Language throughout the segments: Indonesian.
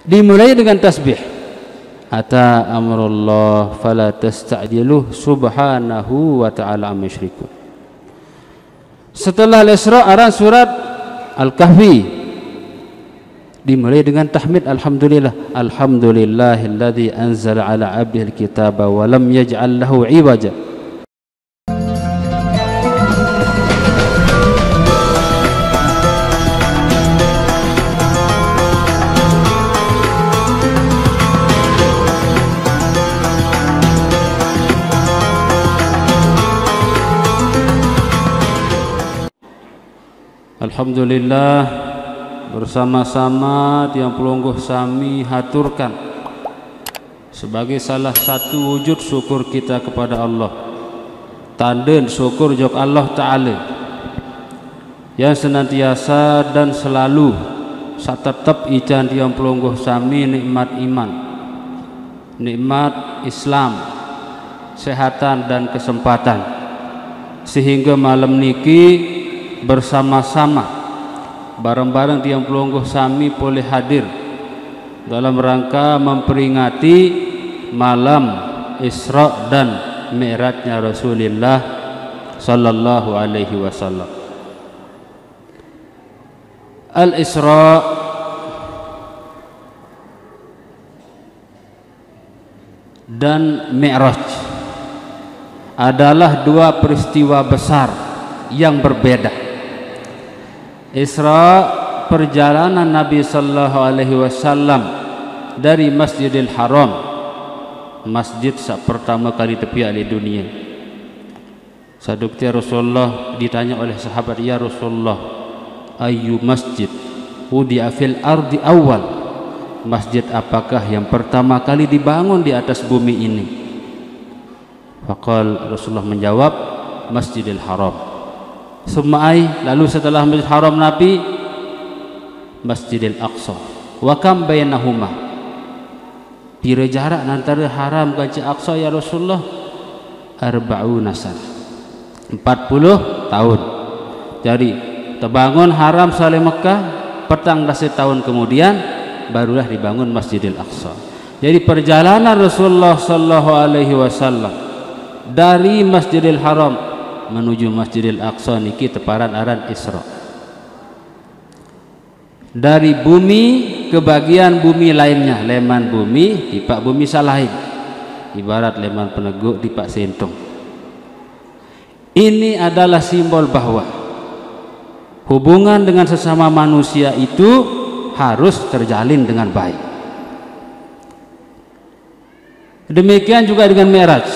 Dimulai dengan tasbih. Ata amrullah fala tasta'jiluh subhanahu wa ta'ala amma yusyrikun. Setelah Al-Isra aran surat Al-Kahfi dimulai dengan tahmid alhamdulillah. Alhamdulillahilladzi anzala ala 'abdihi al-kitaba wa lam yaj'al lahu 'iwaja. Alhamdulillah, bersama-sama tiang pelungguh sami haturkan sebagai salah satu wujud syukur kita kepada Allah, tanda syukur jok Allah Ta'ala yang senantiasa dan selalu satetep ican tiang pelungguh sami nikmat iman, nikmat Islam, kesehatan dan kesempatan, sehingga malam niki bersama-sama bareng-bareng tiang pelungguh sami boleh hadir dalam rangka memperingati malam Isra dan Mi'rajnya Rasulullah sallallahu alaihi wasallam. Al-Isra dan Mi'raj adalah dua peristiwa besar yang berbeda. Isra, perjalanan Nabi sallallahu alaihi wasallam dari Masjidil Haram, masjid pertama kali tepi di dunia. Sadukti Rasulullah ditanya oleh sahabat, ya Rasulullah, ayu masjid wudi'a fil ardi awal, masjid apakah yang pertama kali dibangun di atas bumi ini? Faqal, Rasulullah menjawab, Masjidil Haram. Sumai, lalu setelah Masjidil Haram Nabi, Masjidil Aqsa. Wa kam bainahuma, pira jarak antara haram dan Aqsa ya Rasulullah? 40 sanah, 40 tahun. Jadi terbangun haram saleh Mekah, petang dasih tahun kemudian barulah dibangun Masjidil Aqsa. Jadi perjalanan Rasulullah sallallahu alaihi wasallam dari Masjidil Haram menuju Masjidil Aqsa niki teparan aran Isra. Dari bumi ke bagian bumi lainnya, leman bumi dipak bumi salahin, ibarat leman peneguk dipak sentung. Ini adalah simbol bahwa hubungan dengan sesama manusia itu harus terjalin dengan baik. Demikian juga dengan Mi'raj.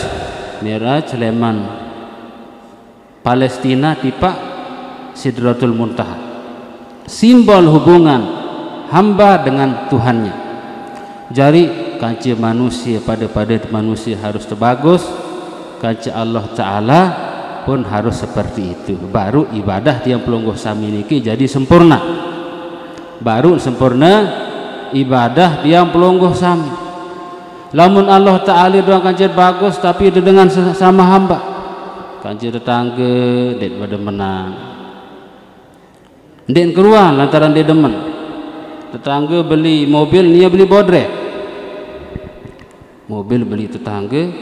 Mi'raj leman Palestina tipak Sidratul Muntaha, simbol hubungan hamba dengan Tuhannya. Jadi kanci manusia pada manusia harus terbagus, kanci Allah Ta'ala pun harus seperti itu. Baru ibadah tiang pelungguh sami niki jadi sempurna. Baru sempurna ibadah tiang pelungguh sami. Lamun Allah Ta'ala doang kanci bagus tapi itu dengan sesama hamba, kanci tetangga dek pada menang, dek keluar lantaran dia demen. Tetangga beli mobil, dia beli bodrek. Mobil beli tetangga,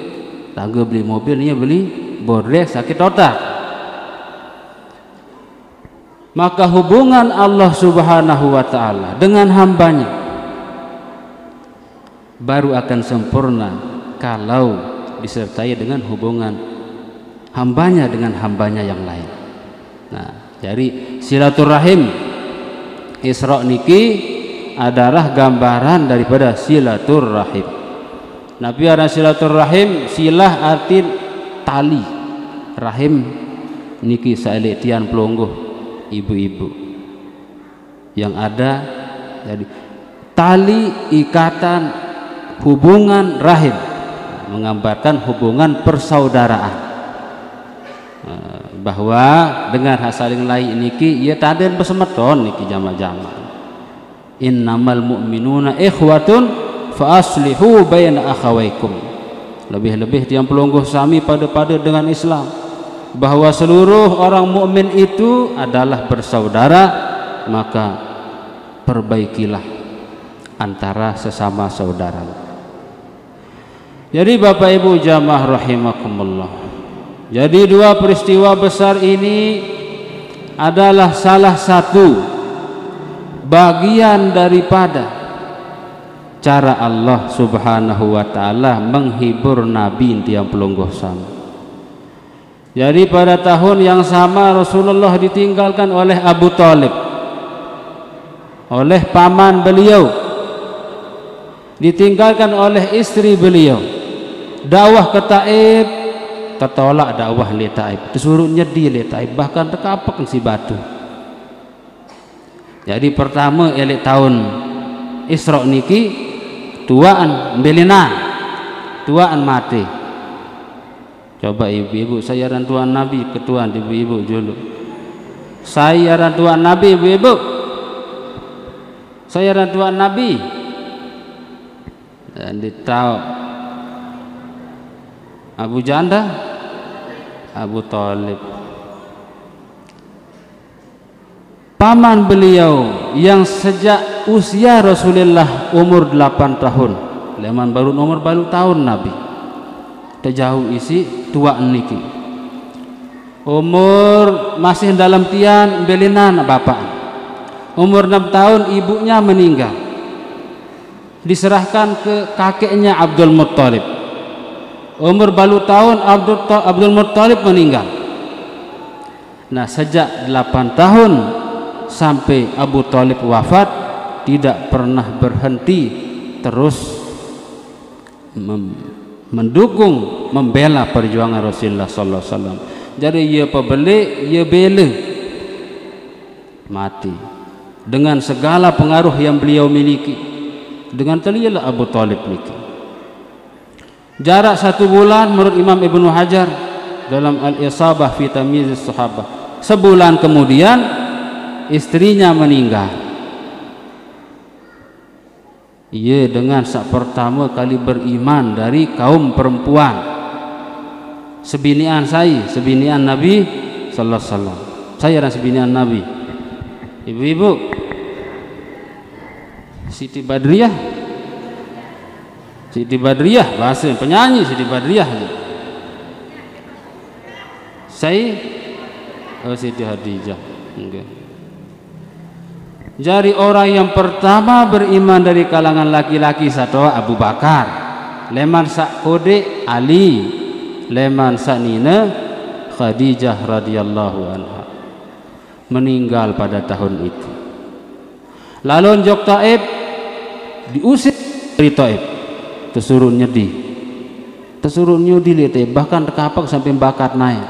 tetangga beli mobil, dia beli bodrek, sakit otak. Maka hubungan Allah Subhanahu wa Ta'ala dengan hambanya baru akan sempurna kalau disertai dengan hubungan hambanya dengan hambanya yang lain. Nah, jadi silaturahim Isra niki adalah gambaran daripada silaturahim. Nabi ada silaturahim, silah arti tali, rahim niki saelek tian pelungguh ibu-ibu yang ada. Jadi tali ikatan hubungan rahim menggambarkan hubungan persaudaraan, bahwa dengan hasaling lain niki ia taden besemeton niki jama-jama. Innamal mu'minuna ikhwatun fa aslihu baina akhawaikum. Lebih-lebih tiang pelungguh sami pada dengan Islam, bahwa seluruh orang mukmin itu adalah bersaudara, maka perbaikilah antara sesama saudara. Jadi Bapak Ibu jamaah rahimakumullah, jadi dua peristiwa besar ini adalah salah satu bagian daripada cara Allah Subhanahu wa taala menghibur Nabi tiang pelungguh sama. Jadi pada tahun yang sama Rasulullah ditinggalkan oleh Abu Thalib, oleh paman beliau, ditinggalkan oleh istri beliau. Dakwah ke Taif tertolak, dakwah li Taif disuruh nyedi li Taif, bahkan terkapak si batu. Jadi pertama elik tahun Isra niki tuaan belinan, tuaan mati. Coba ibu-ibu sayaran tuan Nabi, ketuaan ibu-ibu dulu. Sayaran tuan Nabi ibu-ibu, sayaran tuan Nabi. Dan ditahu Abu Janda, Abu Thalib, paman beliau yang sejak usia Rasulullah umur 8 tahun, leman baru umur baru tahun Nabi, terjauh isi tua niki, umur masih dalam tian belinan bapak, umur 6 tahun ibunya meninggal, diserahkan ke kakeknya Abdul Muttalib. Umur baru tahun Abdul Muttalib meninggal. Nah, sejak 8 tahun sampai Abu Thalib wafat, tidak pernah berhenti terus mendukung, membela perjuangan Rasulullah sallallahu alaihi wasallam. Jadi ia pebeli, ia bela mati dengan segala pengaruh yang beliau miliki. Dengan telialah Abu Thalib niki. Jarak 1 bulan menurut Imam Ibnu Hajar dalam Al-Isabah fi Tamyiz Sahabah. Sebulan kemudian istrinya meninggal. Ia dengan sak pertama kali beriman dari kaum perempuan. Sebinian saya, sebinian Nabi sallallahu alaihi wasallam. Saya dan sebinian Nabi. Ibu-ibu, Siti Badriah, Siti Badriah, bahasa penyanyi Siti Badriah. Saya Siti Hadijah. Okay. Jadi orang yang pertama beriman dari kalangan laki-laki satu Abu Bakar, leman sak kode Ali, leman sak nina Khadijah radhiyallahu anha, meninggal pada tahun itu. Lalu jok Taif diusir dari Taif, tersuruh nyedi, tersuruh nyudi lihat, bahkan terkapak sampai bakat naik,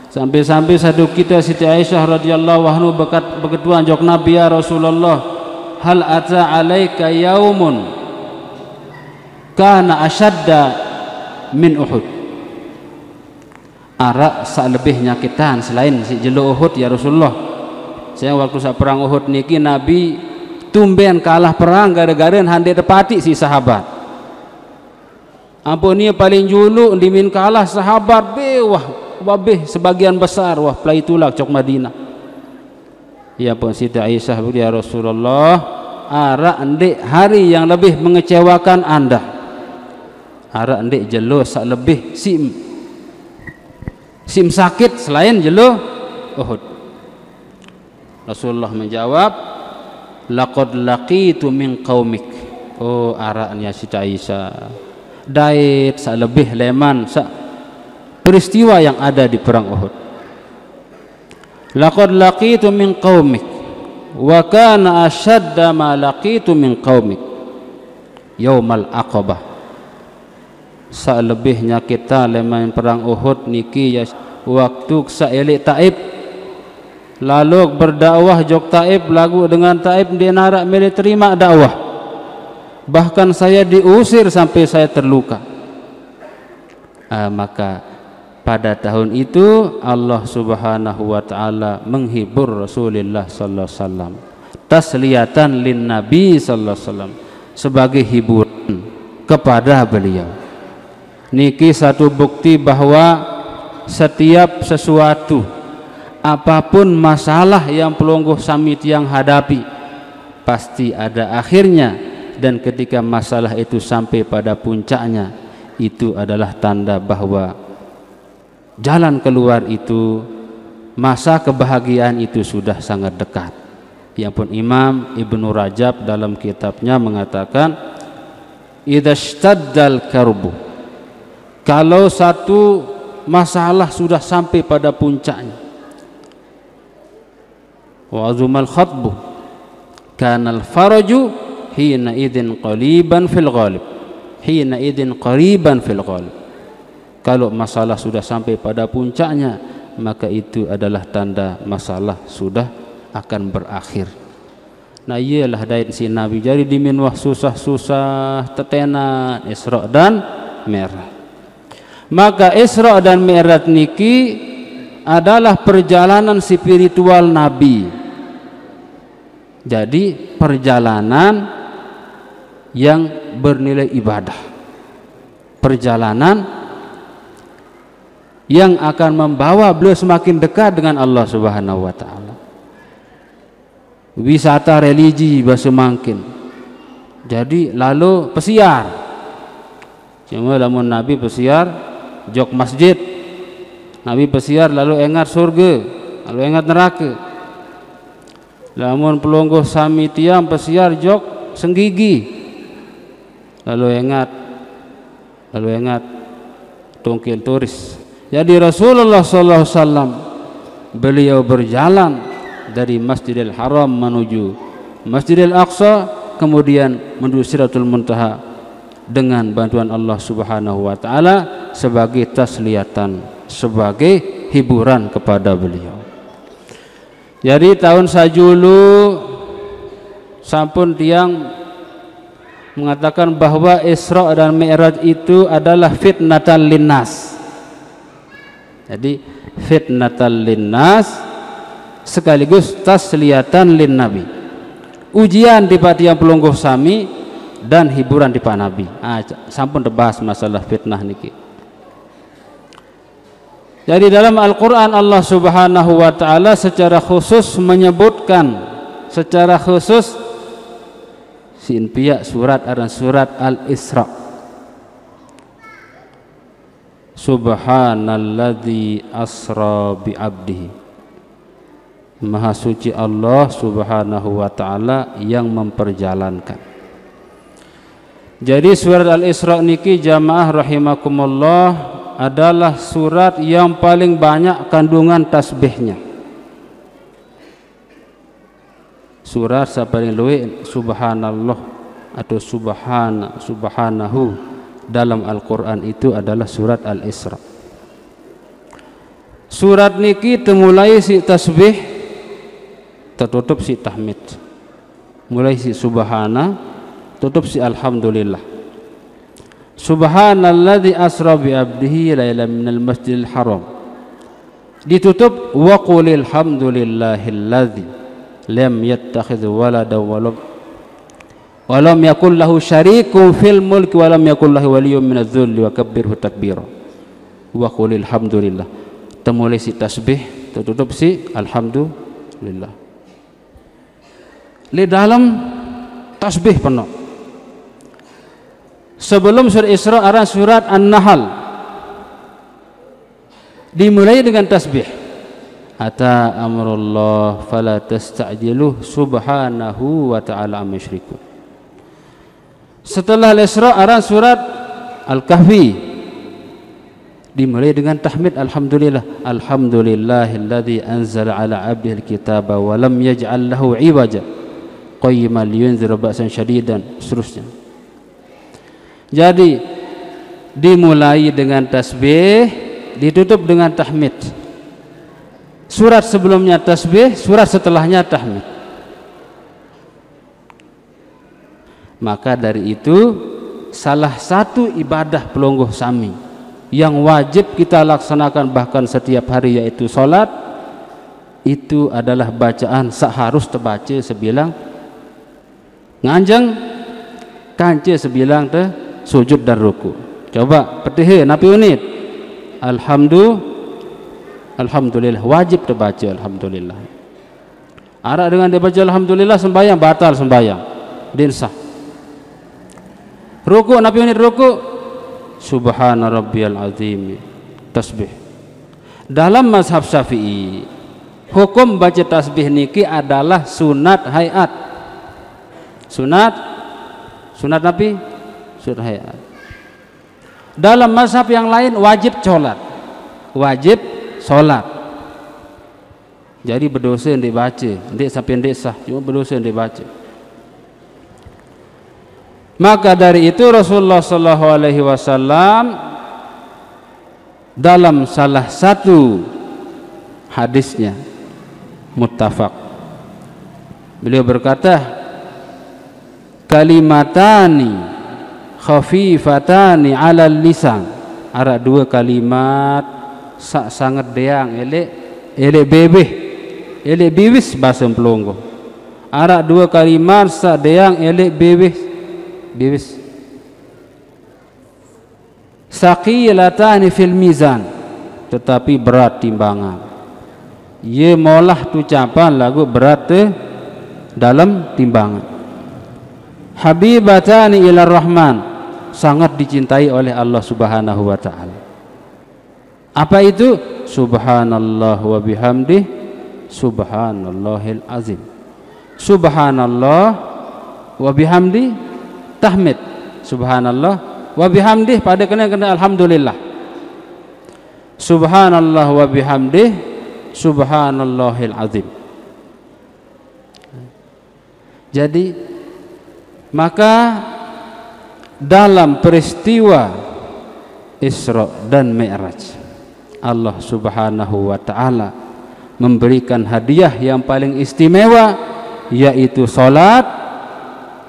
sampai satu kita Siti Aisyah radhiyallahu anhu beketuan jok Nabi, ya Rasulullah, hal ata alaika yaumun kana asyadda min Uhud, arak sak lebih nyakitan selain si jelo Uhud ya Rasulullah. Saya waktu saat perang Uhud niki Nabi tumben kalah perang gara-gara hande tepati si sahabat. Ampun ni paling julu dimin kalah sahabat bewah wabih sebagian besar wah pelai tulak cok Madinah. Ya pun Siti Aisyah ya Rasulullah, arak ndek hari yang lebih mengecewakan anda, arak ndek jelo sak lebih sim sakit selain jelo Uhud. Rasulullah menjawab, laqad laqitu min qaumik. Oh araknya Siti Aisyah, dait sak lebih leman sak peristiwa yang ada di perang Uhud. Laqad laqitu min qaumik wa kana ashadda ma laqitu min qaumik yaumal aqabah. Sak lebihnya kita leman perang Uhud niki ya waktu sak elik Taif, lalu berdakwah jok Taif, lagu dengan Taif dia narak milih terima dakwah, bahkan saya diusir sampai saya terluka. Maka pada tahun itu Allah Subhanahu wa taala menghibur Rasulullah sallallahu alaihi wasallam, tasliyatan lin Nabi sallallahu alaihi wasallam, sebagai hiburan kepada beliau. Niki satu bukti bahwa setiap sesuatu, apapun masalah yang pelungguh samit yang hadapi, pasti ada akhirnya dan ketika masalah itu sampai pada puncaknya, itu adalah tanda bahwa jalan keluar itu, masa kebahagiaan itu sudah sangat dekat. Yang pun Imam Ibnu Rajab dalam kitabnya mengatakan, idza shtaddal karbu, kalau satu masalah sudah sampai pada puncaknya, wa azumal khatbu kana al faraju hina idzin qariban fil ghalib, hina idzin qariban fil ghalib. Kalau masalah sudah sampai pada puncaknya, maka itu adalah tanda masalah sudah akan berakhir. Nah iyalah dait si Nabi jadi diminwah susah-susah tetenan Isra dan Mi'raj. Maka Isra dan Mi'raj niki adalah perjalanan spiritual Nabi. Jadi perjalanan yang bernilai ibadah, perjalanan yang akan membawa beliau semakin dekat dengan Allah Subhanahu wa ta'ala. Wisata religi semakin. Jadi lalu pesiar. Cuma lamun Nabi pesiar jok masjid, Nabi pesiar lalu ingat surga, lalu ingat neraka. Lamun pelonggoh sami tiang pesiar jok senggigi, lalu ingat tungkil turis. Jadi Rasulullah SAW beliau berjalan dari Masjidil Haram menuju Masjidil Aqsa, kemudian menuju Sidratul Muntaha dengan bantuan Allah Subhanahu wa ta'ala sebagai tasliyatan, sebagai hiburan kepada beliau. Jadi tahun sajulu sampun tiang mengatakan bahwa Isra dan Mi'raj itu adalah fitnatal linnas. Jadi fitnatal linnas sekaligus tasliyatan lin Nabi, ujian di patiang pelungguh sami dan hiburan di Pak Nabi. Sampun dibahas masalah fitnah niki. Jadi dalam Al-Quran Allah Subhanahu wa ta'ala secara khusus menyebutkan, secara khusus sin pihak surat Al-Isra, Subhanalladzi asra bi abdihi, Maha suci Allah Subhanahu wa ta'ala yang memperjalankan. Jadi surat Al-Isra niki jamaah rahimakumullah adalah surat yang paling banyak kandungan tasbihnya. Surat paling luwih subhanallah atau subhanahu dalam Al-Quran itu adalah surat Al-Isra. Surat niki temulai si tasbih, tertutup si tahmid. Mulai si subhana, tutup si alhamdulillah. Subhanalladzi asra bi abdihi lailan minal masjidil haram, ditutup wa qulil hamdulillahilladzi lam yattakhidh walada wa lam yakul lahu syarikun fil mulki wa lam yakul lahu waliyyun minadz dzulli wa kabbirhu takbira. Wa qulil hamdulillah, temulai si tasbih, tertutup si alhamdulillah. Di dalam tasbih penuh. Sebelum surat Isra ada surat An-Nahl, dimulai dengan tasbih. Ata amrullah fala tasta'jiluh subhanahu wa ta'ala amma yusyrikun. Setelah Al-Isra ada surat Al-Kahfi, dimulai dengan tahmid alhamdulillah. Alhamdulillahilladzi anzala ala 'abdihi al-kitaba wa lam yaj'al lahu 'iwaja qayyiman liyunzira ba'san syadidan, seterusnya. Jadi dimulai dengan tasbih, ditutup dengan tahmid. Surat sebelumnya tasbih, surat setelahnya tahmid. Maka dari itu salah satu ibadah pelungguh sami yang wajib kita laksanakan bahkan setiap hari, yaitu salat, itu adalah bacaan seharus terbaca sebilang nganjeng kance sebilang te sujud dan ruku. Coba petihe napi unit alhamdulillah wajib terbaca alhamdulillah. Arak dengan dibaca alhamdulillah sembahyang batal, sembahyang din sah. Ruku Nabi unit ruku subhana rabbiyal azim, tasbih. Dalam mazhab Syafi'i, hukum baca tasbih niki adalah sunat hayat. Sunat Nabi, sunat hayat. Dalam mazhab yang lain wajib sholat. Jadi berdosa yang dibaca, ndik sampai ndik sah, cuma berdosa yang dibaca. Maka dari itu Rasulullah sallallahu alaihi wasallam dalam salah satu hadisnya muttafaq, beliau berkata, kalimatani khafifatani 'alal lisan, ada dua kalimat sangat deang elek bebeh elek biwis bahasa Pelonggo. Ada dua kalimat sak deang elek biwis saqilatani fil mizan, tetapi berat timbangan. Ye molah ucapan lagu berat dalam timbangan. Habibatani ila rahman, sangat dicintai oleh Allah Subhanahu wa taala. Apa itu? Subhanallah wa bihamdih, subhanallahil azim. Subhanallah wa bihamdi tahmid, subhanallah wa bihamdih pada kena alhamdulillah. Subhanallah wa bihamdih, subhanallahil azim. Jadi maka dalam peristiwa Isra dan Mi'raj, Allah Subhanahu wa taala memberikan hadiah yang paling istimewa, yaitu salat,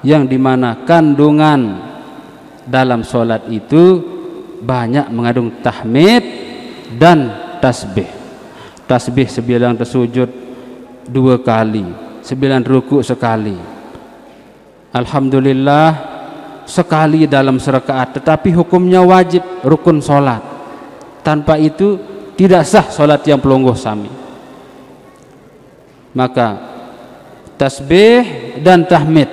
yang dimana kandungan dalam salat itu banyak mengandung tahmid dan tasbih. Tasbih 9 tersujud 2 kali, 9 ruku sekali, alhamdulillah sekali dalam serakaat, tetapi hukumnya wajib, rukun salat. Tanpa itu tidak sah salat yang pelonggoh sami. Maka tasbih dan tahmid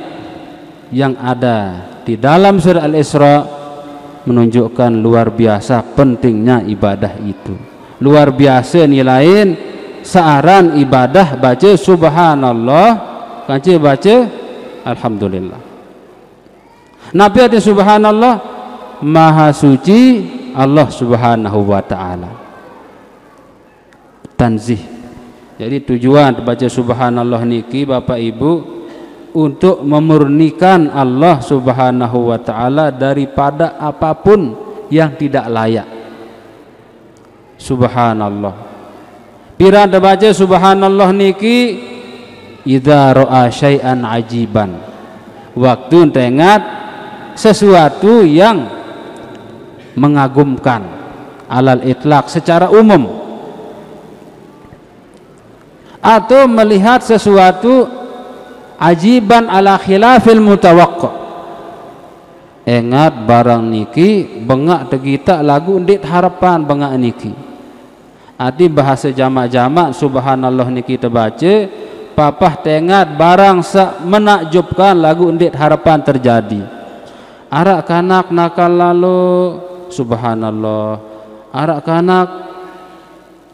yang ada di dalam surah Al-Isra menunjukkan luar biasa pentingnya ibadah itu. Luar biasa nilai searan ibadah baca subhanallah, baca alhamdulillah. Nabi ada subhanallah, maha suci Allah Subhanahu wa taala. Tanzih. Jadi tujuan baca subhanallah niki Bapak Ibu untuk memurnikan Allah Subhanahu wa taala daripada apapun yang tidak layak. Subhanallah. Pira baca subhanallah niki idza ra'a syai'an ajiban. Waktu tengah sesuatu yang mengagumkan alal itlaq secara umum, atau melihat sesuatu ajiban ala khilafil mutawaqqa. Ingat barang niki bengak tegita lagu ndit harapan bengak niki. Ati bahasa jamak-jamak subhanallah niki terbaca papah tengat barang menakjubkan lagu ndit harapan terjadi. Arak kanak nakal lalu subhanallah, arak kanak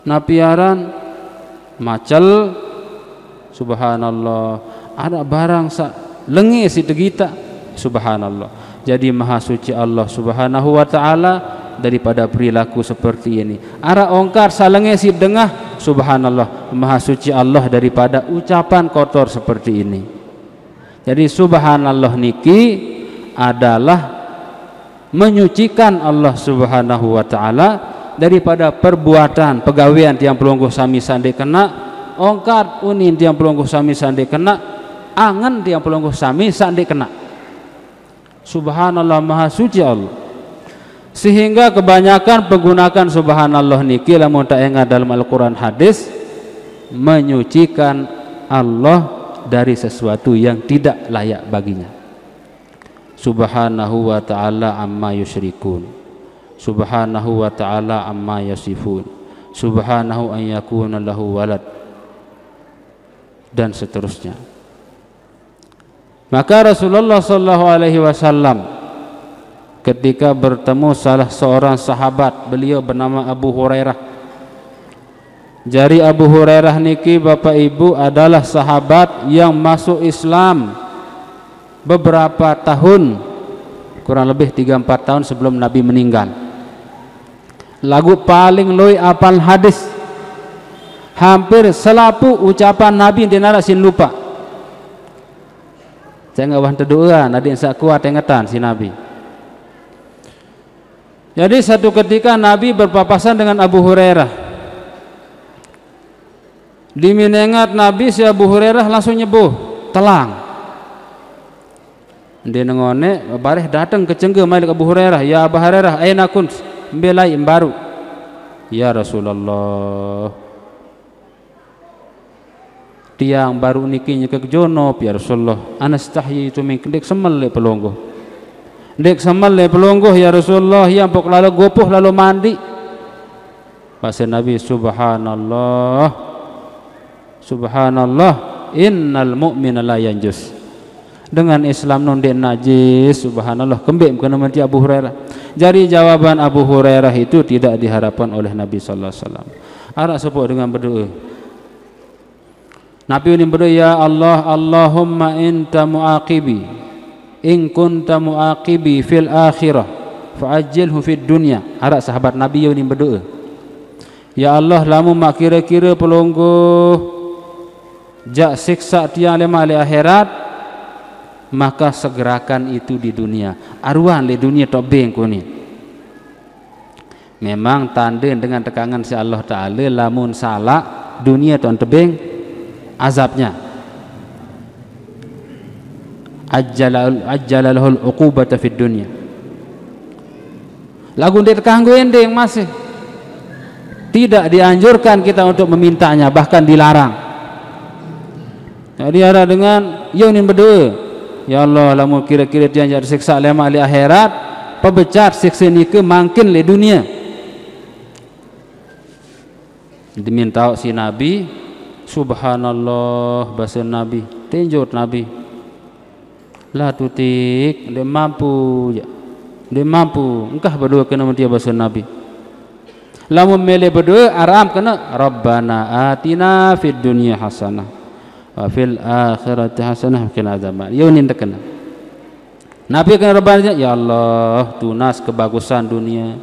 napiaran macel subhanallah, ada barang lengi si tegita subhanallah. Jadi maha suci Allah Subhanahu wa taala daripada perilaku seperti ini. Ara ongkar salengi si dengah subhanallah, maha suci Allah daripada ucapan kotor seperti ini. Jadi subhanallah niki adalah menyucikan Allah Subhanahu wa taala daripada perbuatan pegawaian tiang pelonggoh sami sande kena, ongkar unin tiang pelonggoh sami sande kena, angan tiang pelonggoh sami sande kena. Subhanallah maha suci Allah. Sehingga kebanyakan menggunakan subhanallah niki lamun tak ingat dalam Al-Qur'an hadis menyucikan Allah dari sesuatu yang tidak layak baginya. Subhanahu wa ta'ala amma yusyrikun, subhanahu wa ta'ala amma yasifun, subhanahu an yakuna lahu walad, dan seterusnya. Maka Rasulullah sallallahu alaihi wasallam ketika bertemu salah seorang sahabat, beliau bernama Abu Hurairah. Jari Abu Hurairah niki Bapak Ibu adalah sahabat yang masuk Islam beberapa tahun, kurang lebih 3-4 tahun sebelum Nabi meninggal. Lagu paling loi apal hadis, hampir selapu ucapan Nabi di nara sin lupa. Saya nggak wah doa, nadi sak kuat ingatan si Nabi. Jadi satu ketika Nabi berpapasan dengan Abu Hurairah. Diminengat Nabi, si Abu Hurairah langsung nyebuh telang. Dia nengone bareh datang ke cengge Malik Abu Hurairah, ya Abu Hurairah aina kunt belai baru. Ya Rasulullah, tiang baru niki nyekek jono ya Rasulullah, anastahyi itu mingklik semel le pelonggo. Dek semel le pelonggo ya Rasulullah, yang pok lalu gopoh lalu mandi. Pasal Nabi subhanallah. Subhanallah, innal mu'mina la yanjus. Dengan Islam non dia najis, subhanallah. Kembali kena mati Abu Hurairah. Jadi jawaban Abu Hurairah itu tidak diharapkan oleh Nabi sallallahu alaihi wasallam. Arak sebut dengan berdoa. Nabi ini berdoa, ya Allah, Allahumma anta muaqibi, in kunta muaqibi fil akhirah fa'ajjilhu fid dunya. Arak sahabat Nabi ini berdoa, ya Allah, lamu mak kira-kira pelonggo jak siksa tiang lemah le akhirat, maka segerakan itu di dunia. Arwah le dunia tobeng ko ni. Memang tanda dengan tekangan si Allah Ta'ala, lamun salah dunia tuan tebeng azabnya. Ajjalalahul uqubata fid dunya. Lagu dia tekanggu ending masih tidak dianjurkan kita untuk memintanya, bahkan dilarang. Jadi ada dengan yang berdoa, ya Allah, lamun kira-kira dia jadi siksa lama di akhirat, pebecat siksa ni ke makin le dunia. Diminta si Nabi, subhanallah, bahasa Nabi, tinjut Nabi, lah tutik, dia mampu, dia mampu, engkah berdoa kena dia bahasa Nabi. Lamun mele berdoa aram kena Rabbana atina fid dunya hasanah wa fil akhirati hasanah wa qina adzaban. Yunin tekena. Nabi kena Rabbana, ya Allah, tunas kebagusan dunia,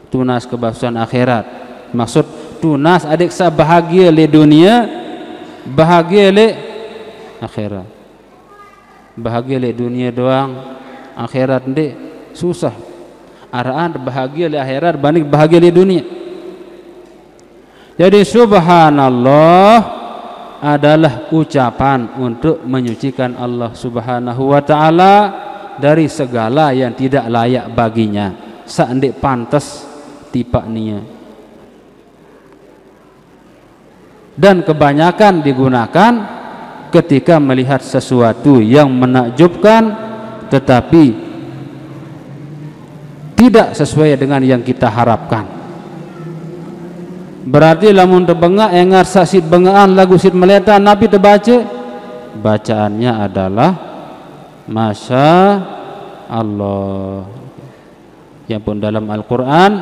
tunas kebagusan akhirat. Maksud tunas adik sa bahagia le dunia, bahagia le akhirat. Bahagia le dunia doang, akhirat ndek susah. Araan bahagia di akhirat banding bahagia di dunia. Jadi subhanallah adalah ucapan untuk menyucikan Allah Subhanahu wa taala dari segala yang tidak layak baginya, saendik pantas tipak nia. Dan kebanyakan digunakan ketika melihat sesuatu yang menakjubkan tetapi tidak sesuai dengan yang kita harapkan. Berarti lamun terbengak engar sasid bengaan lagu sid meleta Nabi terbaca, bacaannya adalah Masya Allah. Yang pun dalam Al-Quran,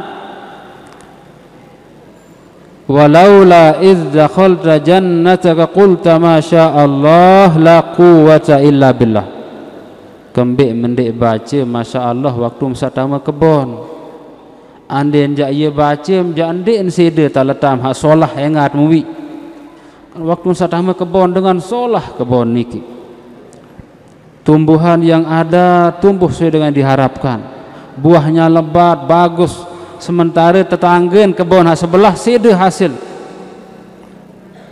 walaula idh dakhalta jannataka qulta masya Allah la quwwata illa billah. Kembik mendek baca masya Allah waktu mesatama kebon. Andin jak ia baca jak andin sede talatam hak solah engat muwi. Waktu mesatama kebon dengan solah kebon niki. Tumbuhan yang ada tumbuh sesuai dengan diharapkan. Buahnya lebat bagus. Sementara tetanggen kebon hak sebelah sede hasil.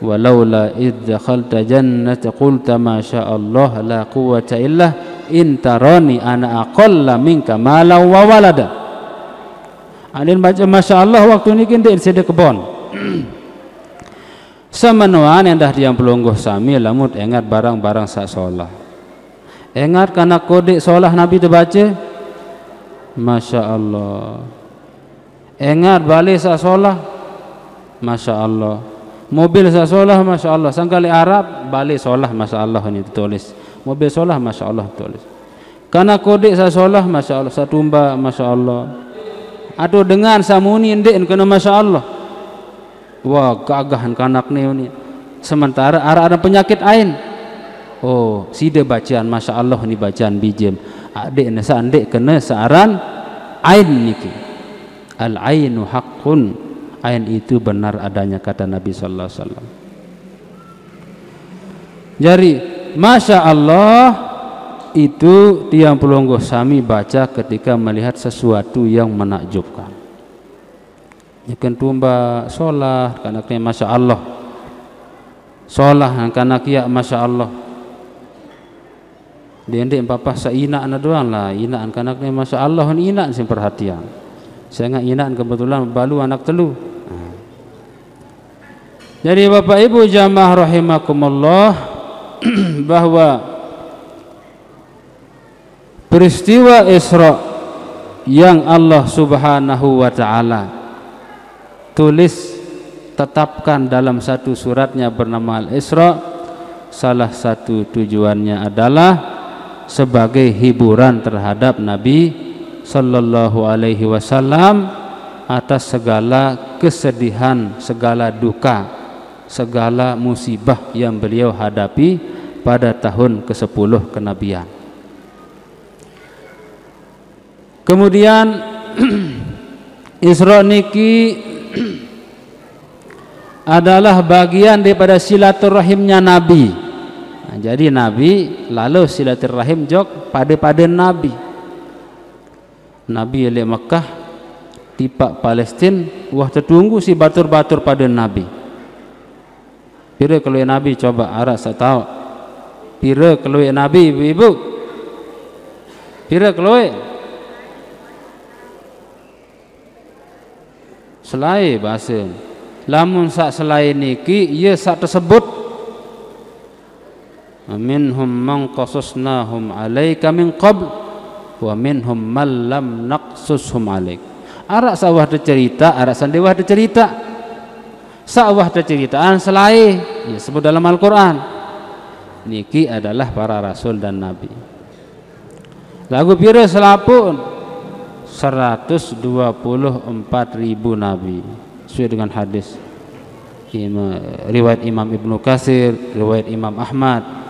Walaula idh dakhalta jannata qulta masya Allah la quwwata illa in tarani ana aqalla minka malan wa walada. Adin baca masya Allah waktu ni kintin sede kebon. Samanuan yang dah diam pelungguh sami lamut engat barang-barang sak solah. Engat kana kode solah Nabi terbaca masya Allah. Engat balik sak solah masya Allah. Mobil sak solah masya Allah. Sangkali Arab balik solah masya Allah ini ditulis. Mobil solah masya Allah tulis. Karena kodek sa solah masya Allah, sa tumba masya Allah. Atau dengan samuni ndek kena masya Allah. Wah gagahan kanak ni. Sementara ada penyakit ain. Oh sida bacaan masya Allah ni bacaan bijem. Adik nasa ndek kena searan ain niki. Al ainu haqqun. Ain itu benar adanya kata Nabi sallallahu alaihi wasallam. Jadi masya Allah itu tiang pelonggo sami baca ketika melihat sesuatu yang menakjubkan. Ikan tumba solah kanaknya masya Allah, solah kanaknya masya Allah. Dendek papa saina ana doang lah, inaan kanaknya masya Allah, inaan sing perhatian. Saya nggak inaan kebetulan balu anak telu. Jadi Bapak Ibu jamaah rahimakumullah bahwa peristiwa Isra yang Allah Subhanahu wa taala tulis tetapkan dalam satu suratnya bernama Al-Isra, salah satu tujuannya adalah sebagai hiburan terhadap Nabi sallallahu alaihi wasallam atas segala kesedihan, segala duka, segala musibah yang beliau hadapi pada tahun ke-10 kenabian. Kemudian Isra niki adalah bagian daripada silaturahimnya Nabi. Nah, jadi Nabi lalu silaturahim jok pada Nabi. Nabi dari Mekah tipak Palestin, wah tertunggu si batur-batur pada Nabi. Pira kalau Nabi coba arah saya tahu. Pira kalau Nabi ibu-ibu. Pira kalau selai bahasa. Lamun sak selai niki ia sak tersebut. Minhum man qasasnahum alaika min qabl wa minhum man lam naqsushum alaik. Arak sawah ada cerita, arak sandewah ada cerita. Sawah ada ceritaan selai ya sebut dalam Al-Qur'an. Niki adalah para rasul dan nabi. Lagu pira selapun 124.000 nabi sesuai dengan hadis riwayat Imam Ibnu Katsir, riwayat Imam Ahmad.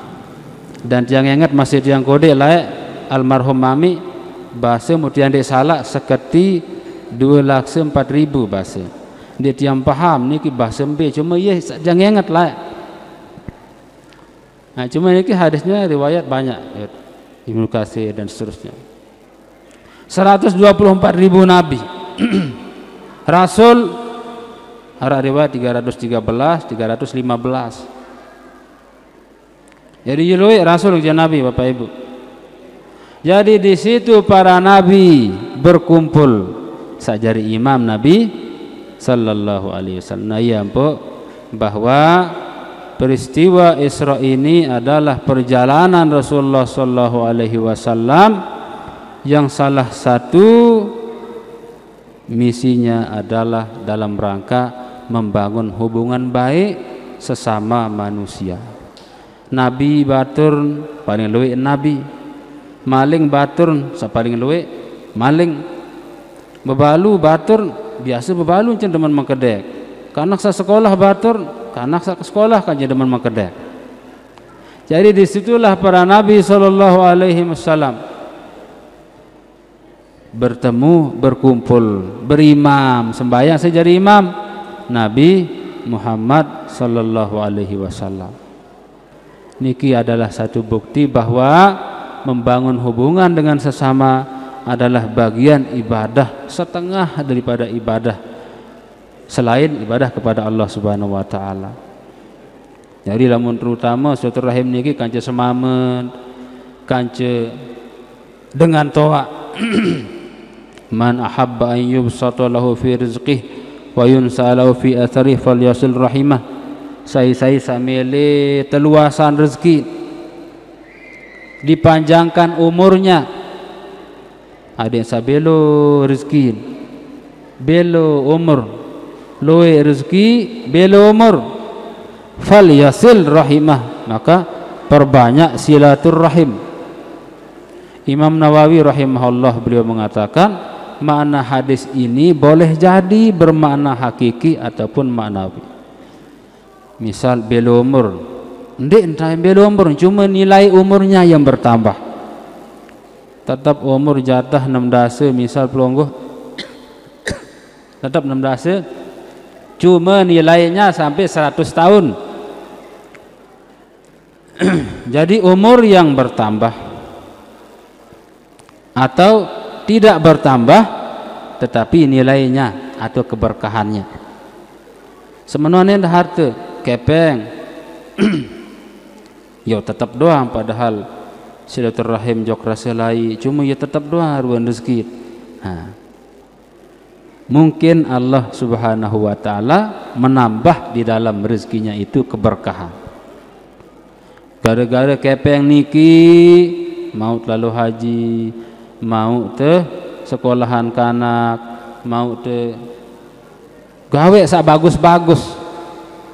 Dan jangan ingat masih yang kode layak almarhum mami bahasa mutian dek salah seketi 204.000 bahasa. Dia tiang paham ni ki bahasa B cuma ye jangan ingat layak. Nah, cuma ini hadisnya riwayat banyak Ibnu Katsir dan seterusnya. 124.000 nabi. Rasul ada riwayat 313, 315. Jadi yeloi Rasul dan Nabi Bapak Ibu. Jadi di situ para nabi berkumpul. Sajari imam Nabi sallallahu alaihi wasallam. Nah, ya bahwa peristiwa Isra ini adalah perjalanan Rasulullah sallallahu alaihi wasallam yang salah satu misinya adalah dalam rangka membangun hubungan baik sesama manusia. Nabi batur paling luwih nabi, maling batur sapaling luwih maling. Bebalu batur biasa bebalu cendeman mengkedek. Kanak sa sekolah batur, kanak sa sekolah kan cendeman mengkedek. Jadi disitulah para nabi sallallahu alaihi wasallam bertemu, berkumpul, berimam, sembahyang saya jadi imam Nabi Muhammad sallallahu alaihi wasallam. Niki adalah satu bukti bahwa membangun hubungan dengan sesama adalah bagian ibadah setengah daripada ibadah selain ibadah kepada Allah Subhanahu wa taala. Jadi lamun terutama silaturahim niki kanca semamen, kanca dengan toa. Man ahabba an yubsata lahu fi rizqih wa yunsa lahu fi atharih falyasil rahimah. Saya samele teluasan rezeki, dipanjangkan umurnya. Ada yang sabelo rezeki, belo umur, loe rezeki, belo umur. Falyasil rahimah, maka perbanyak silaturahim. Imam Nawawi rahimahullah beliau mengatakan makna hadis ini boleh jadi bermakna hakiki ataupun maknawi. Misal bela umur, entah bela umur, cuma nilai umurnya yang bertambah. Tetap umur jatah 6 dasa misal pelonggoh tetap 6 dasa, cuma nilainya sampai 100 tahun. Jadi umur yang bertambah atau tidak bertambah tetapi nilainya atau keberkahannya semenuhnya harta kepeng yo tetap doang, padahal silaturahim jok rasa lai, cuma ya tetap doang ruang rezeki. Mungkin Allah subhanahu wa ta'ala menambah di dalam rezekinya itu keberkahan. Gara-gara kepeng niki mau lalu haji, mau te sekolahan kanak, mau te gawe sak bagus-bagus,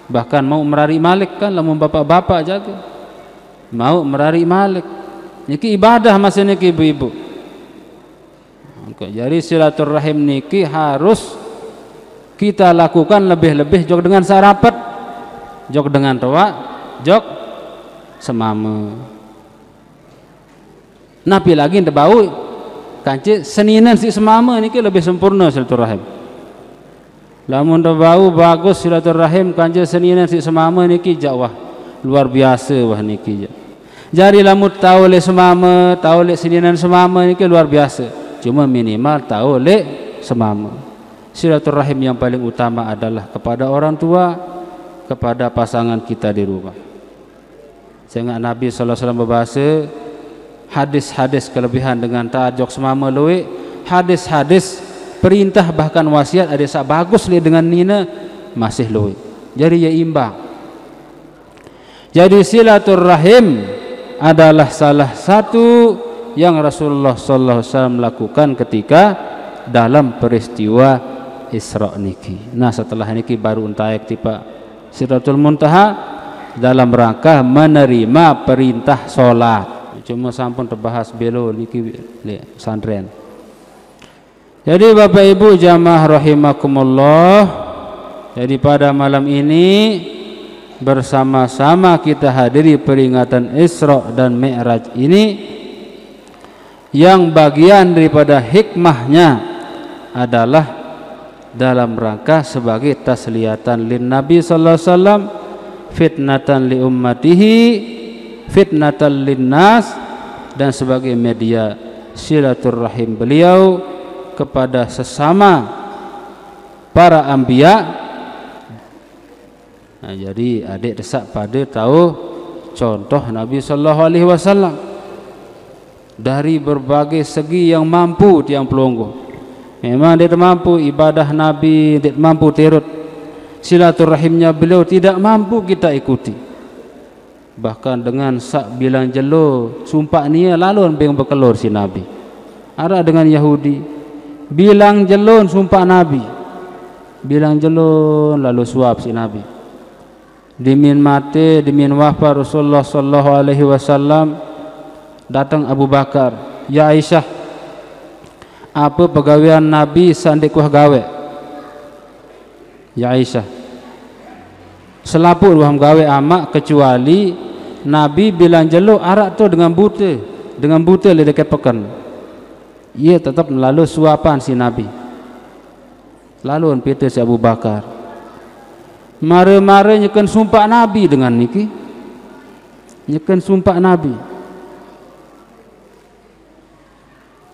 bahkan mau merari malik kan lamun bapak-bapak jaga mau merari malik niki ibadah masih niki ibu-ibu. Jadi silaturahim niki harus kita lakukan lebih-lebih jog dengan sarapat, jog dengan toa, jog semama. Napi lagi ndak bau kanci seninan si semama niki lebih sempurna silaturahim. Lamun ndak bau bagus silaturahim kanci seninan si semama niki jawah luar biasa wah niki. Jadi lamun tahu le semama, tahu le seninan semama niki luar biasa. Cuma minimal tahu le semama. Silaturahim yang paling utama adalah kepada orang tua, kepada pasangan kita di rumah. Sehingga Nabi sallallahu alaihi wasallam berbahasa hadis-hadis kelebihan dengan tajok semama luwe, hadis-hadis perintah bahkan wasiat ada sak bagus le dengan nina masih luwe. Jadi ya imbang. Jadi silaturahim adalah salah satu yang Rasulullah sallallahu alaihi wasallam lakukan ketika dalam peristiwa Isra niki. Nah, setelah niki baru untaik tiba Sidratul Muntaha dalam rangka menerima perintah salat. Cuma sampun terbahas belo niki pesantren. Jadi Bapak Ibu jamaah rahimakumullah, jadi pada malam ini bersama-sama kita hadiri peringatan Isra dan Mi'raj ini, yang bagian daripada hikmahnya adalah dalam rangka sebagai tasliyatan lin Nabi sallallahu alaihi wasallam, fitnatan li ummatihi, fitnatan lin nas, dan sebagai media silaturahim beliau kepada sesama para anbiya. Nah, jadi adik desak pada tahu contoh Nabi sallallahu alaihi wasallam dari berbagai segi yang mampu tiang pelonggo. Memang dia mampu ibadah Nabi, dia mampu terut silaturahimnya beliau tidak mampu kita ikuti. Bahkan dengan sak bilang jelo sumpah nia lalu beng berkelur si Nabi. Ada dengan Yahudi bilang jelon sumpah Nabi, bilang jelon lalu suap si Nabi. Dimin mate, dimin wafat Rasulullah sallallahu alaihi wasallam. Datang Abu Bakar, ya Aisyah, apa pegawaian Nabi sandik kuah gawe? Ya Aisyah, selaput waham gawe amak kecuali Nabi bilang jelo arak tu dengan buta le dekat pekan. Ia tetap lalu suapan si Nabi. Lalu pita si Abu Bakar. Mare-mare nyekan sumpah Nabi dengan niki. Nyekan sumpah Nabi.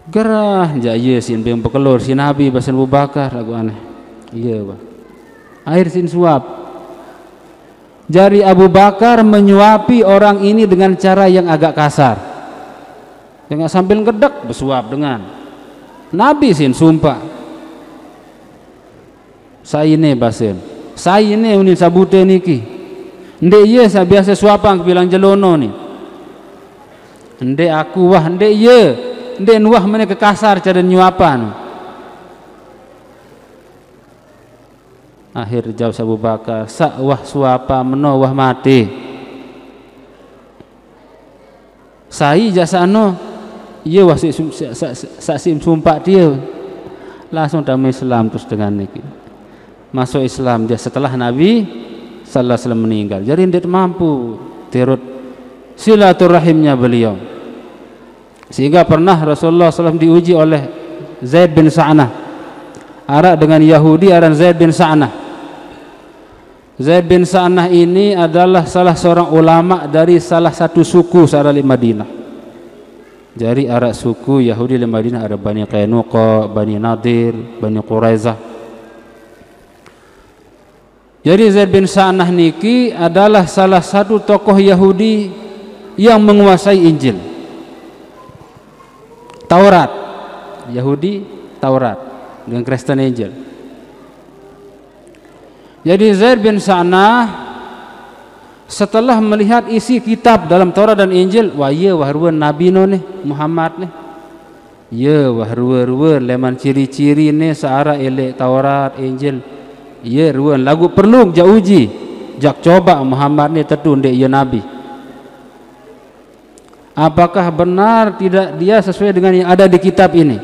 Gerah jaya sin beng pekelur si Nabi basan Abu Bakar lagu aneh. Iya bah. Air sin suap. Jari Abu Bakar menyuapi orang ini dengan cara yang agak kasar. Dengan sambil gedek bersuap dengan Nabi sin sumpah. Saya ini basen. Saya ini unin sabute niki. Ndek iya saya biasa suapang bilang jelono ni. Ndek aku wah ndek iya. Den wah mana kekasar cara nyuapan. Akhir jauh Abu Bakar, sak wah suapa meno wah mati. Sai jasano Iya wasi saksi sumpah dia. Langsung damai Islam terus dengan niki. Masuk Islam dia setelah Nabi sallallahu alaihi wasallam meninggal. Jadi dia mampu terut silaturahimnya beliau. Sehingga pernah Rasulullah SAW diuji oleh Zaid bin Sa'nah. Arak dengan Yahudi aran Zaid bin Sa'nah. Zaid bin Sa'nah ini adalah salah seorang ulama dari salah satu suku di Madinah. Jadi arak suku Yahudi di Madinah ada Bani Qainuqa, Bani Nadir, Bani Quraizah. Jadi Zaid bin Sa'nah niki adalah salah satu tokoh Yahudi yang menguasai Injil, Taurat. Yahudi Taurat dengan Kristen Injil. Jadi Zaid bin Sa'nah setelah melihat isi kitab dalam Taurat dan Injil, wah iya wah ruan Nabi no nih Muhammad nih. Ya wah ruan leman ciri-ciri nih searah elek Taurat Injil. Ya ruan lagu perlu jak uji, jak coba Muhammad nih tentu ndek ya Nabi. Apakah benar tidak dia sesuai dengan yang ada di kitab ini?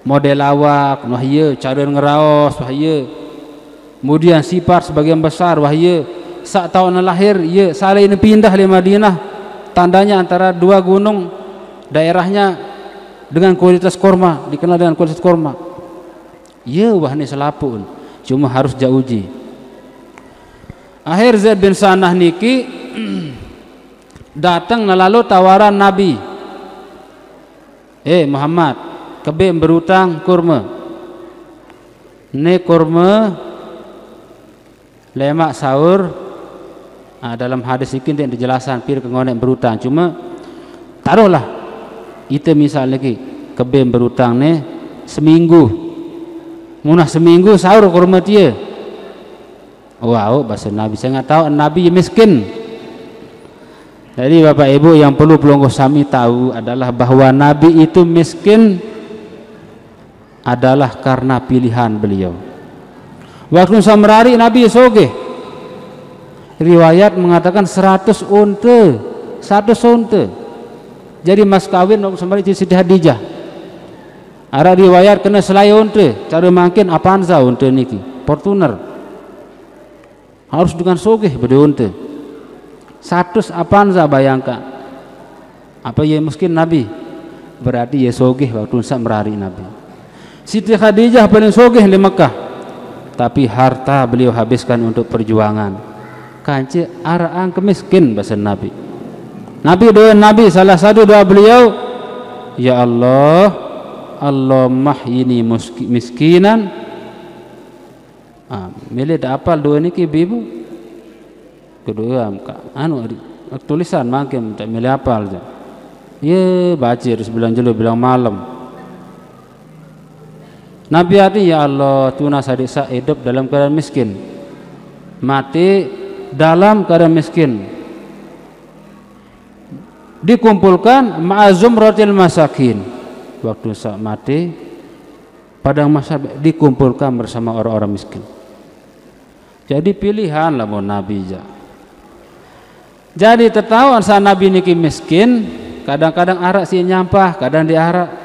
Model awak, wah iya, cara ngeraos, wah iya. Kemudian sifat sebagian besar, wah iya. Sak tahun lahir, iya, saleh ini pindah di Madinah. Tandanya antara dua gunung, daerahnya dengan kualitas korma, dikenal dengan kualitas korma. Iya, wah ini selapun, cuma harus jauji. Akhir Zaid bin Sa'nah niki datang lalu tawaran Nabi. Muhammad, kebe berutang kurma. Ne kurma lemak sahur. Dalam hadis ini tidak dijelasan pir kengonek berutang. Cuma taruhlah itu misalnya lagi kebe berutang ne seminggu. Munah seminggu sahur kurma dia. Wow, bahasa Nabi saya nggak tahu Nabi miskin. Jadi Bapak Ibu yang perlu pelonggo sami tahu adalah bahwa Nabi itu miskin adalah karena pilihan beliau. Waktu Samrari Nabi soge. Riwayat mengatakan 100 unta, 100 unta. Jadi mas kawin waktu Samrari Siti Hadijah. Ada riwayat kena selai unta, cara makin apaan za unta niki, Fortuner. Harus dengan soge bede unta. 100 apaan za bayangkan. Apa ya mungkin Nabi? Berarti ya soge waktu Samrari Nabi. Siti Khadijah paling sogeh di Mekah, tapi harta beliau habiskan untuk perjuangan. Kanci araan kemiskin bahasa Nabi. Nabi doa Nabi salah satu doa beliau, ya Allah, Allahumma ini miskinan. Milih dah apal doa ni ke ibu. Kedua tulisan makin tak milih apal je. Ya baca terus bilang jelo bilang malam. Nabi hati ya Allah tuna sadisa hidup dalam keadaan miskin, mati dalam keadaan miskin, dikumpulkan ma'azum rotil masakin. Waktu saat mati padang masa dikumpulkan bersama orang-orang miskin. Jadi pilihan lah mau Nabi ja. Jadi tertawan saat Nabi niki miskin, kadang-kadang arak si nyampah, kadang diarak.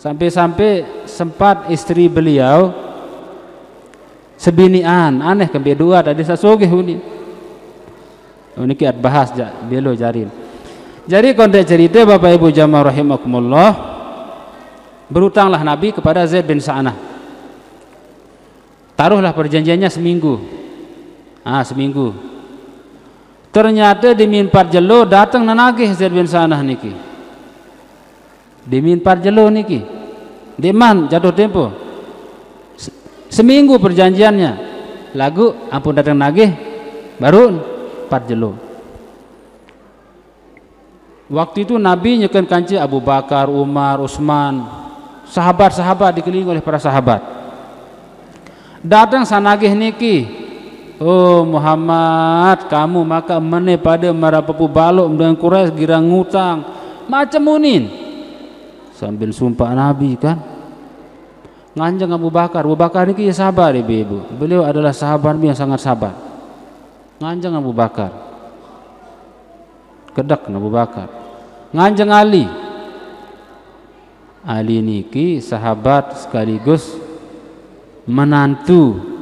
Sampai-sampai sempat istri beliau sebinian aneh kedua tadi sasogeh ini. Ini kiat bahas belo jarin. Jadi konteks cerita Bapak Ibu jamaah rahimakumullah, berutanglah Nabi kepada Zaid bin Sa'nah. Taruhlah perjanjiannya seminggu. Seminggu. Ternyata di min 4 jelo datang nanagih Zaid bin Sa'nah niki. Dimin 4 jelo niki deman jatuh tempo seminggu perjanjiannya lagu ampun datang nagih baru 4 jelo. Waktu itu Nabi nyekan kanci Abu Bakar, Umar, Utsman, sahabat-sahabat dikelilingi oleh para sahabat. Datang sanagih niki, oh Muhammad kamu maka mene pada marapapu balok dengan Quraisy girang ngutang macam munin. Sambil sumpah Nabi kan nganjang Abu Bakar ini ya sabar ibu-ibu, beliau adalah sahabat yang sangat sabar. Nganjang Abu Bakar kedak Abu Bakar. Nganjeng Ali. Ali niki sahabat sekaligus menantu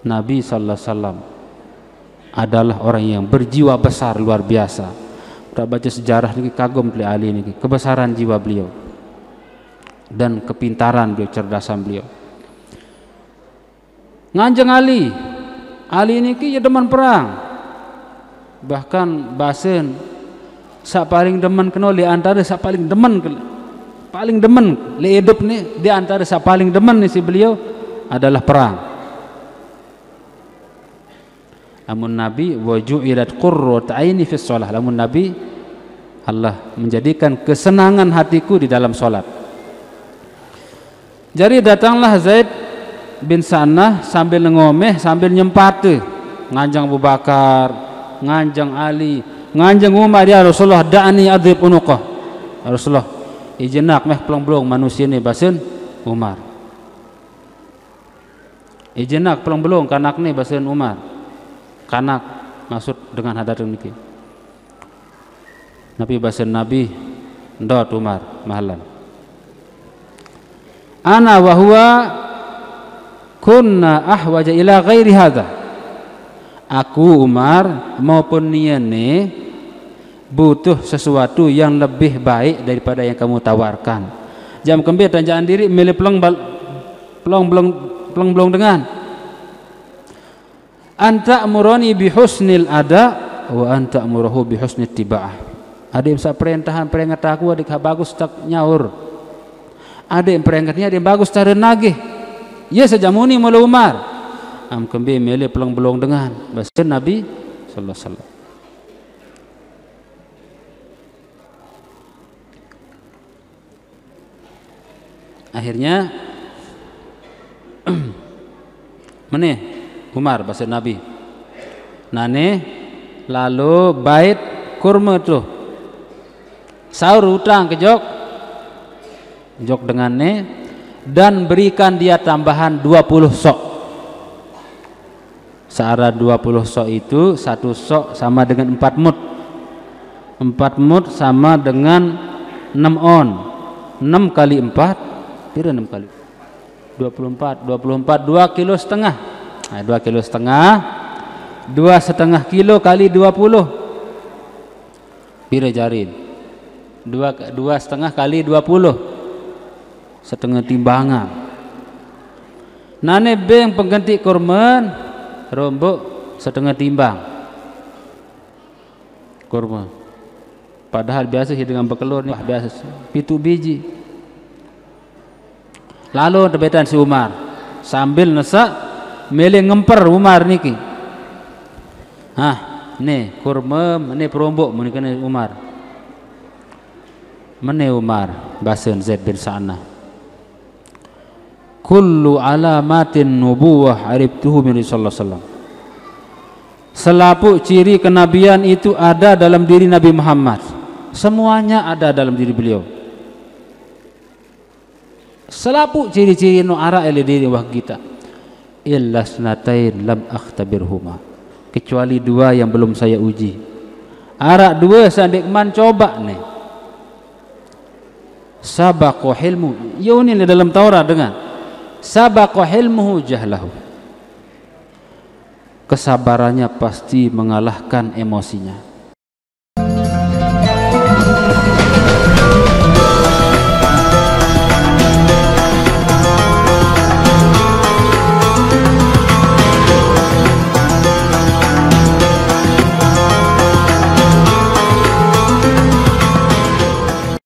Nabi sallallahu alaihi wasallam, adalah orang yang berjiwa besar luar biasa. Kita baca sejarah niki kagum oleh Ali niki, kebesaran jiwa beliau dan kepintaran beliau, cerdasan beliau. Nganjeng Ali niki ya demen perang. Bahkan basen sak paling demen kena li antara sak paling demen li hidup ni di antara sak paling demen ni si beliau adalah perang. Lamun Nabi wa ju'ilat qurratu aini fi shalah. Lamun Nabi, Allah menjadikan kesenangan hatiku di dalam salat. Jadi datanglah Zaid bin Sa'nah sambil ngomeh sambil nyempate nganjang Abu Bakar, nganjang Ali, nganjang Umar, ya Rasulullah da'ani adrib unuqah. Ya Rasulullah, ijenak meh pelong-pelong manusia ni basen Umar. Ijenak pelong-pelong kanak ni basen Umar. Kanak maksud dengan hadat niki. Nabi basen Nabi ndot Umar mahalan. Ana wa huwa kunna ahwaja ila ghairi hadza. Aku Umar maupun niane butuh sesuatu yang lebih baik daripada yang kamu tawarkan. Jam kembir dan jangan diri milih pelong dengan anta amurani bihusnil ada wa anta amurahu bihusnit tiba'ah. Ada yang perintahan peringat aku adik bagus tak nyaur. Ada yang peringatnya ada yang bagus tak nagih. Ya sejamuni mula Umar. Am kembir milih pelong dengan bahasa Nabi sallallahu alaihi wasallam. Akhirnya meneh Umar bahasa Nabi nane lalu bait kurma tuh sahur utang ke jok dengannya dan berikan dia tambahan 20 sok. Searah 20 sok itu satu sok sama dengan 4 mud. 4 mud sama dengan 6 on. 6 kali 4 kira 6 kali 24 2 kilo setengah. Nah, 2 kilo setengah 2,5 kilo kali 20 pira jarin 2,5 kali 20 setengah timbangan. Nane beng pengganti kurman rombok setengah timbang kurma. Padahal biasa dengan bekelur ni biasa 7 biji. Lalu tebetan si Umar sambil nesak milih ngemper Umar niki. Nih kurma, nih perombok menikah Umar. Mene Umar basen Zaid bin Sa'nah. Kullu alamatin nubuwah ariftuhu min sallallahu alaihi wasallam. Selaput ciri kenabian itu ada dalam diri Nabi Muhammad. Semuanya ada dalam diri beliau. Selaput ciri-ciri nu ara ele diri wah kita. Illa snatain lam akhtabirhuma. Kecuali 2 yang belum saya uji. Ara 2 sandekman coba nih. Sabaqu hilmu. Yo ini dalam Taurat dengan sabaqu hilmuhu jahlahu. Kesabarannya pasti mengalahkan emosinya.